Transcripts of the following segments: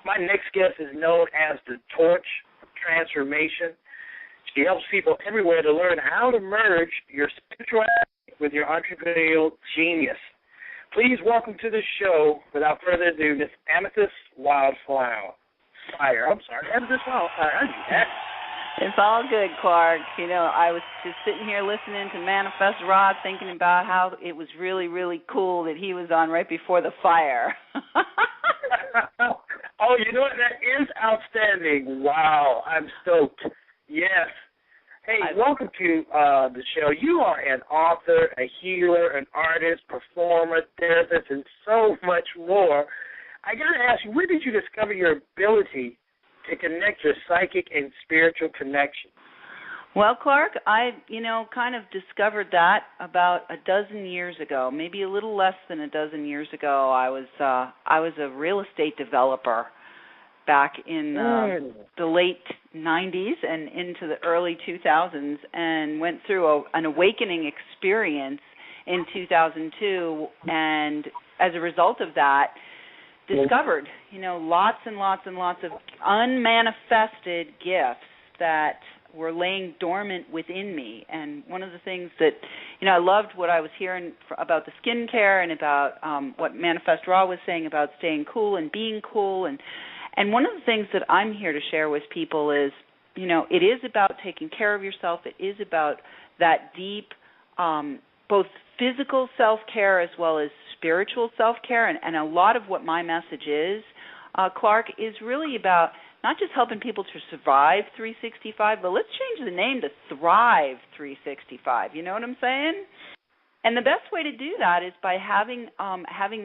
My next guest is known as the Torch of Transformation. She helps people everywhere to learn how to merge your spirituality with your entrepreneurial genius. Please welcome to the show, without further ado, Miss Amethyst Wyldfyre. Amethyst Wyldfyre. It's all good, Clark. You know, I was just sitting here listening to Manifest Rod, thinking about how it was really, really cool that he was on right before the fire. Oh, you know what? That is outstanding. Wow, I'm stoked. Yes. Hey, welcome to the show. You are an author, a healer, an artist, performer, therapist, and so much more. I got to ask you, where did you discover your ability to connect your psychic and spiritual connection? Well, Clark, I, kind of discovered that about a dozen years ago, maybe a little less than a dozen years ago. I was a real estate developer back in the late 90s and into the early 2000s, and went through an awakening experience in 2002, and as a result of that, discovered, lots and lots and lots of unmanifested gifts that were laying dormant within me. And one of the things that, I loved what I was hearing about the skincare and about what Manifest Raw was saying about staying cool and being cool. And one of the things that I'm here to share with people is, it is about taking care of yourself. It is about that deep, both physical self-care as well as spiritual self-care, and a lot of what my message is, Clark, is really about not just helping people to survive 365, but let's change the name to Thrive 365. You know what I'm saying? And the best way to do that is by having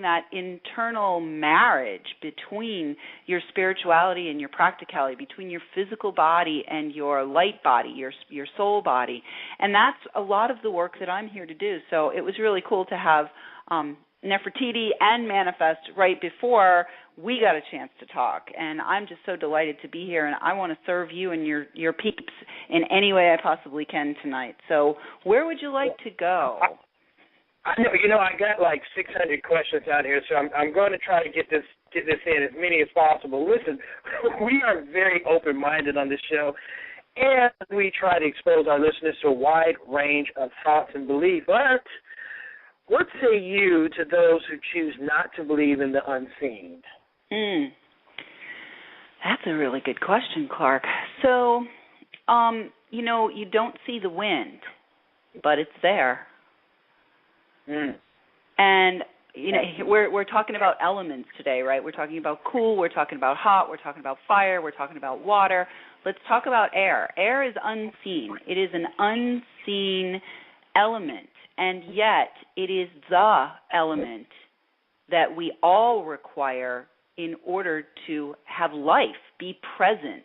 that internal marriage between your spirituality and your practicality, between your physical body and your light body, your soul body. And that's a lot of the work that I'm here to do. So it was really cool to have Nefertiti and Manifest right before we got a chance to talk. And I'm just so delighted to be here, and I want to serve you and your peeps in any way I possibly can tonight. So where would you like to go? I know, I got like 600 questions out here, so I'm going to try to get this in as many as possible. Listen, we are very open-minded on this show, and we try to expose our listeners to a wide range of thoughts and beliefs. But what say you to those who choose not to believe in the unseen? That's a really good question, Clark. So, you don't see the wind, but it's there. And, we're talking about elements today, right? We're talking about cool, we're talking about hot, we're talking about fire, we're talking about water. Let's talk about air. Air is unseen. It is an unseen element, and yet it is the element that we all require in order to have life, be present.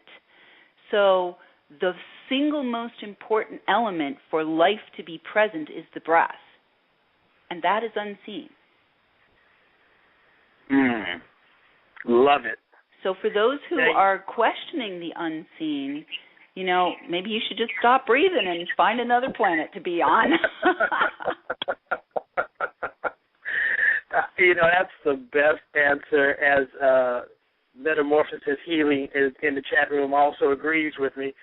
So the single most important element for life to be present is the breath. And that is unseen. Love it. So for those who are questioning the unseen, maybe you should just stop breathing and find another planet to be on. That's the best answer, as Metamorphosis Healing in the chat room also agrees with me.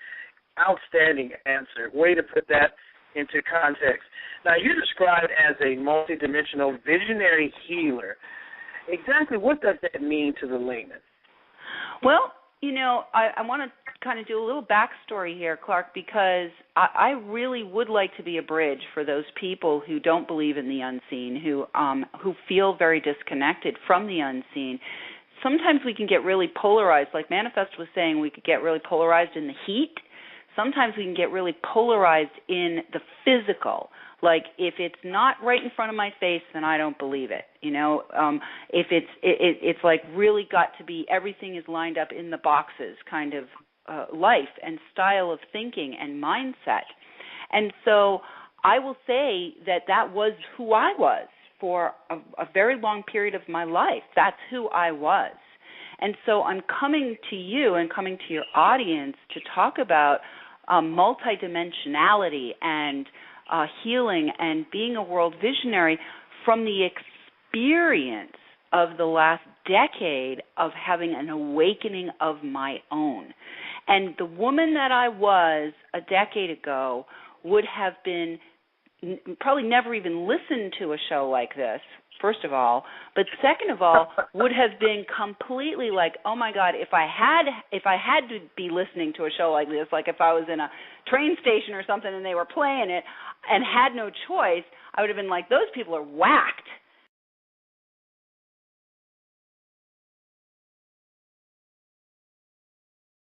Outstanding answer. Way to put that into context. Now, you're described as a multidimensional visionary healer. Exactly what does that mean to the layman? Well, I want to kind of do a little backstory here, Clark, because I really would like to be a bridge for those people who don't believe in the unseen, who feel very disconnected from the unseen. Sometimes we can get really polarized. Like Manifest was saying, we could get really polarized in the heat. Sometimes we can get really polarized in the physical. Like if it's not right in front of my face, then I don't believe it. If it's like really got to be everything is lined up in the boxes kind of life and style of thinking and mindset. And so I will say that was who I was for a very long period of my life. That's who I was. And so I'm coming to you and coming to your audience to talk about multidimensionality and healing and being a world visionary from the experience of the last decade of having an awakening of my own. And the woman that I was a decade ago would have been probably never even listened to a show like this, first of all, but second of all, would have been completely like, oh my God, if I had to be listening to a show like this, like if I was in a train station or something and they were playing it and had no choice, I would have been like, those people are whacked.